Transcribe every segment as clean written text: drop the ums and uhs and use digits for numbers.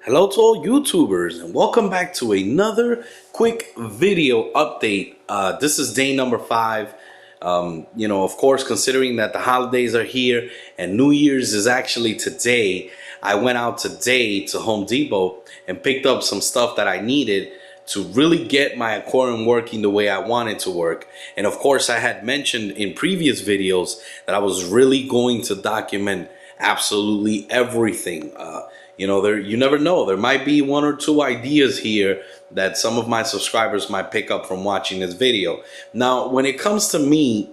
Hello to all YouTubers and welcome back to another quick video update. This is day number 5. Of course, considering that the holidays are here and New Year's is actually today, I went out today to Home Depot and picked up some stuff that I needed to really get my aquarium working the way I want it to work. And of course, I had mentioned in previous videos that I was really going to document absolutely everything. You never know. There might be 1 or 2 ideas here that some of my subscribers might pick up from watching this video. Now, when it comes to me,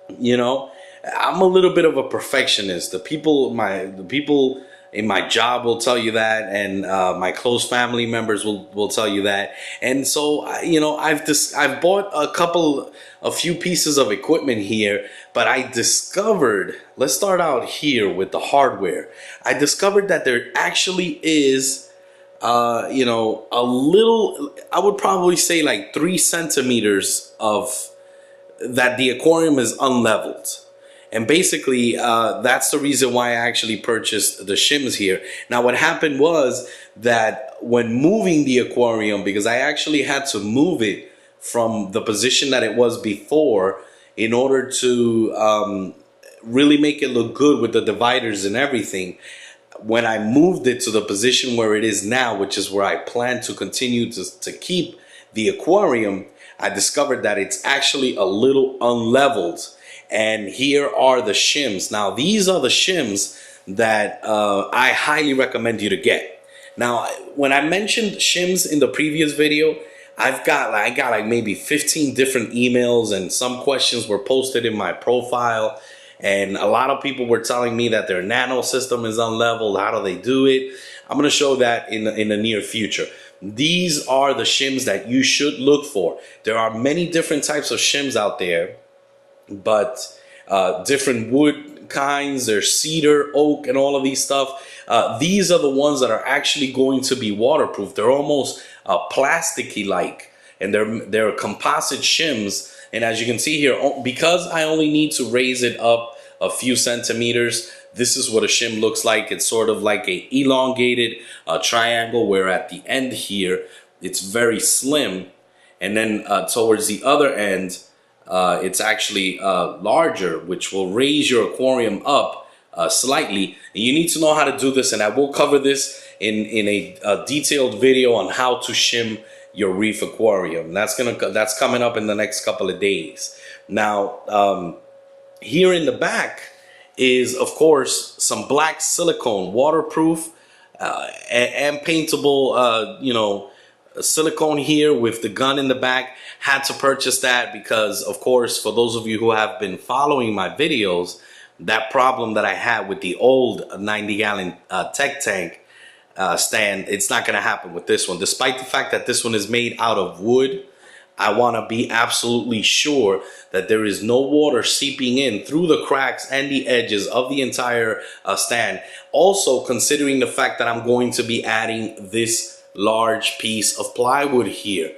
I'm a little bit of a perfectionist. The people in my job will tell you that, and my close family members will tell you that. And so, I've bought a few pieces of equipment here, but I discovered, let's start out here with the hardware. I discovered that there actually is, a little, I would probably say like 3 centimeters of that the aquarium is unleveled. And basically, that's the reason why I actually purchased the shims here. Now, what happened was that when moving the aquarium, because I actually had to move it from the position that it was before in order to really make it look good with the dividers and everything. When I moved it to the position where it is now, which is where I plan to continue to keep the aquarium, I discovered that it's actually a little unleveled. And here are the shims. Now, these are the shims that I highly recommend you to get. Now, when I mentioned shims in the previous video, I got like maybe 15 different emails, and some questions were posted in my profile. And a lot of people were telling me that their nano system is unleveled. How do they do it? I'm going to show that in the near future. These are the shims that you should look for. There are many different types of shims out there, but different wood kinds. There's cedar, oak, and all of these stuff. These are the ones that are actually going to be waterproof. They're almost plasticky like, and they're composite shims. And as you can see here, because I only need to raise it up a few centimeters, this is what a shim looks like. It's sort of like a elongated triangle, where at the end here it's very slim, and then towards the other end it's actually larger, which will raise your aquarium up slightly. And you need to know how to do this, and I will cover this in a detailed video on how to shim your reef aquarium. That's coming up in the next couple of days. Now, here in the back is, of course, some black silicone, waterproof and paintable, silicone here with the gun in the back. Had to purchase that because, of course, for those of you who have been following my videos, that problem that I had with the old 90-gallon tech tank stand, it's not going to happen with this one. Despite the fact that this one is made out of wood, I want to be absolutely sure that there is no water seeping in through the cracks and the edges of the entire stand. Also, considering the fact that I'm going to be adding this large piece of plywood here,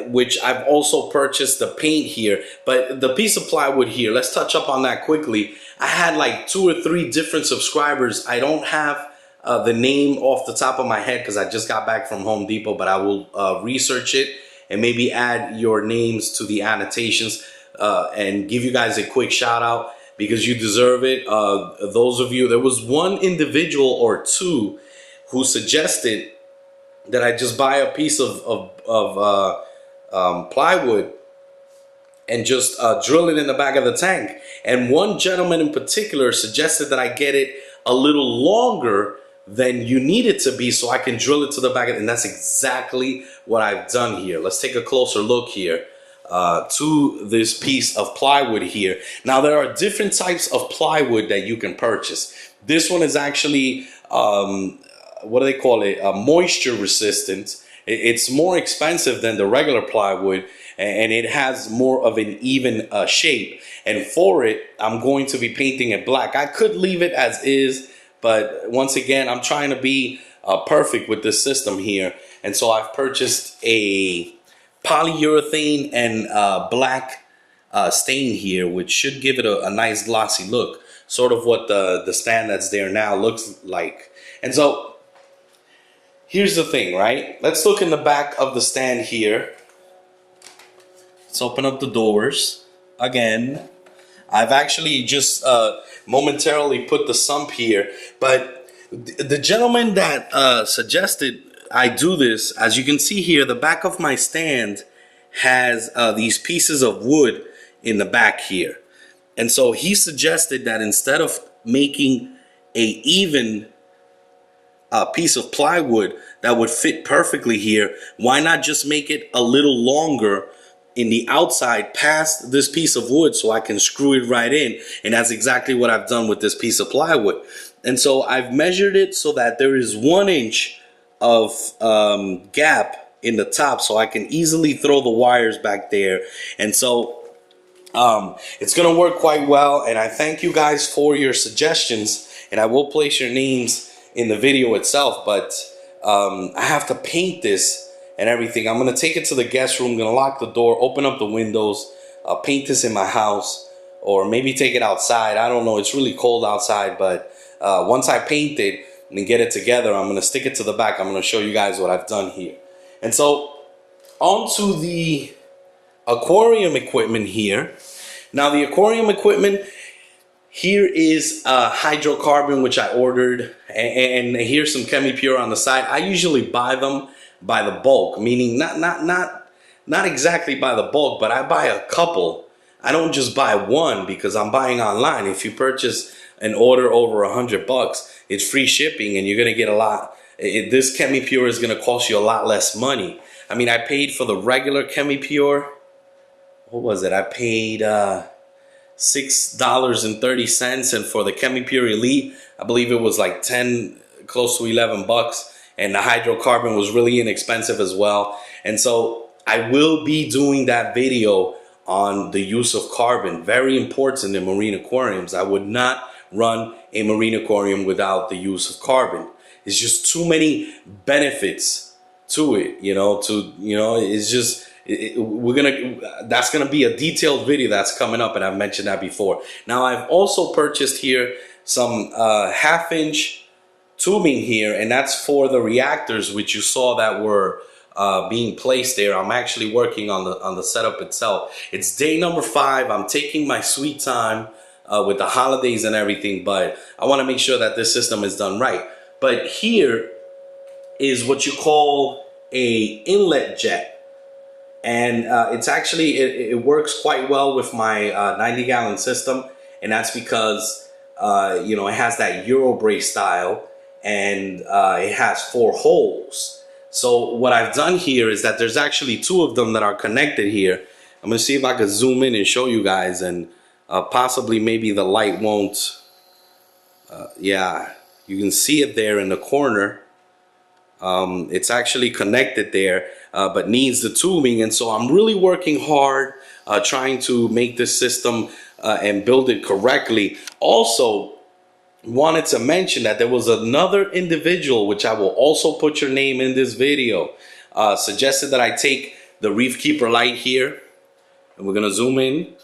which I've also purchased the paint here. But the piece of plywood here, let's touch up on that quickly. I had like 2 or 3 different subscribers. I don't have the name off the top of my head because I just got back from Home Depot, but I will research it and maybe add your names to the annotations and give you guys a quick shout out, because you deserve it. Those of you, there was 1 individual or 2 who suggested that I just buy a piece of plywood and just drill it in the back of the tank. And one gentleman in particular suggested that I get it a little longer than you need it to be so I can drill it to the back. And that's exactly what I've done here. Let's take a closer look here to this piece of plywood here. Now, there are different types of plywood that you can purchase. This one is actually, what do they call it? Moisture resistant. It's more expensive than the regular plywood, and it has more of an even shape. And for it, I'm going to be painting it black. I could leave it as is, but once again, I'm trying to be perfect with this system here. And so I've purchased a polyurethane and black stain here, which should give it a nice glossy look. sort of what the stand that's there now looks like. And so here's the thing, right? Let's look in the back of the stand here. Let's open up the doors again. I've actually just momentarily put the sump here, but the gentleman that suggested I do this, as you can see here, the back of my stand has these pieces of wood in the back here. And so he suggested that instead of making a even piece of plywood that would fit perfectly here, why not just make it a little longer in the outside past this piece of wood so I can screw it right in. And that's exactly what I've done with this piece of plywood. And so I've measured it so that there is 1 inch of gap in the top, so I can easily throw the wires back there. And so it's gonna work quite well, and I thank you guys for your suggestions, and I will place your names in the video itself. But I have to paint this and everything. I'm gonna take it to the guest room, gonna lock the door, open up the windows, paint this in my house, or maybe take it outside. I don't know, it's really cold outside, but once I paint it and get it together, I'm gonna stick it to the back. I'm gonna show you guys what I've done here. And so onto the aquarium equipment here. Now the aquarium equipment here is hydrocarbon, which I ordered, and here's some ChemiPure on the side. I usually buy them by the bulk, meaning not exactly by the bulk, but I buy a couple. I don't just buy one because I'm buying online. If you purchase an order over $100, it's free shipping, and you're gonna get a lot. This ChemiPure is gonna cost you a lot less money. I mean, I paid for the regular ChemiPure. What was it? I paid $6.30, and for the ChemiPure Elite, I believe it was like 10, close to $11. And the hydrocarbon was really inexpensive as well. And so I will be doing that video on the use of carbon. Very important in marine aquariums. I would not run a marine aquarium without the use of carbon. It's just too many benefits to it, it's just, that's gonna be a detailed video that's coming up, and I've mentioned that before. Now I've also purchased here some 1/2 inch tubing here, and that's for the reactors, which you saw that were being placed there. I'm actually working on the setup itself. It's day number 5. I'm taking my sweet time with the holidays and everything, but I want to make sure that this system is done right. But here is what you call a inlet jet, and it's actually it works quite well with my 90-gallon system, and that's because it has that Eurobrace style, and it has 4 holes. So what I've done here is that there's actually 2 of them that are connected here. I'm gonna see if I can zoom in and show you guys, and possibly maybe the light won't. Yeah, you can see it there in the corner. It's actually connected there, but needs the tubing. And so I'm really working hard trying to make this system and build it correctly. Also wanted to mention that there was another individual, which I will also put your name in this video, suggested that I take the Reef Keeper light here, and we're gonna zoom in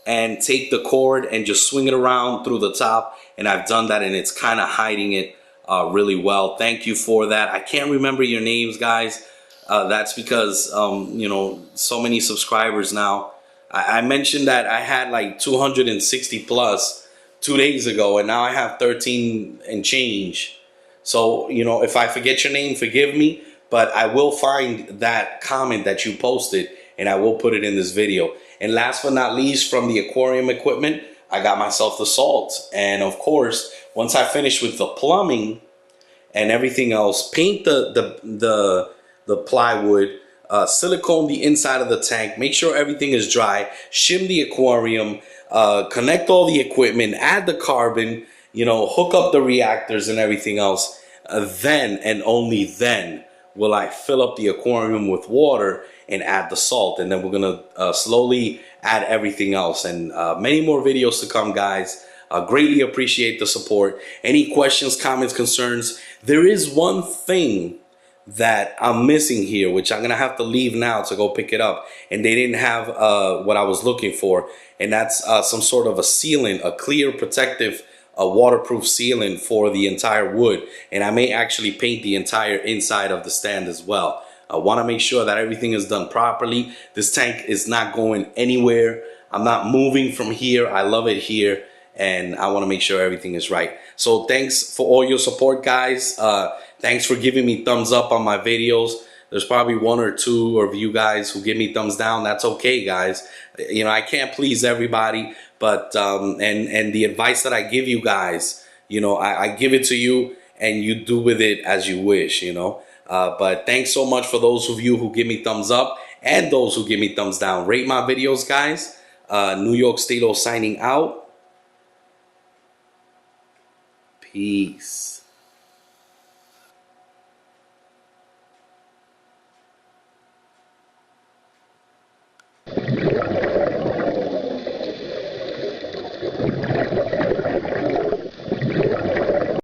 and take the cord and just swing it around through the top. And I've done that, and it's kind of hiding it really well. Thank you for that. I can't remember your names, guys. That's because so many subscribers now. I mentioned that I had like 260 plus 2 days ago, and now I have 13 and change. So if I forget your name, forgive me, but I will find that comment that you posted, and I will put it in this video. And last but not least, from the aquarium equipment, I got myself the salt. And of course, once I finish with the plumbing and everything else, paint the plywood, silicone the inside of the tank, make sure everything is dry, shim the aquarium, connect all the equipment, add the carbon, hook up the reactors and everything else. Then and only then will I fill up the aquarium with water and add the salt. And then we're gonna slowly add everything else, and many more videos to come, guys. Greatly appreciate the support. Any questions, comments, concerns? There is one thing that I'm missing here, which I'm gonna have to leave now to go pick it up. And they didn't have what I was looking for, and that's some sort of a sealant, a clear, protective, waterproof sealant for the entire wood. And I may actually paint the entire inside of the stand as well. I want to make sure that everything is done properly. This tank is not going anywhere. I'm not moving from here. I love it here, and I want to make sure everything is right. So thanks for all your support, guys. Thanks for giving me thumbs up on my videos. There's probably one or two of you guys who give me thumbs down. That's okay, guys. You know, I can't please everybody, but and the advice that I give you guys, you know, I give it to you, and you do with it as you wish, you know. But thanks so much for those of you who give me thumbs up and those who give me thumbs down. Rate my videos, guys. New York Steelo signing out. Peace.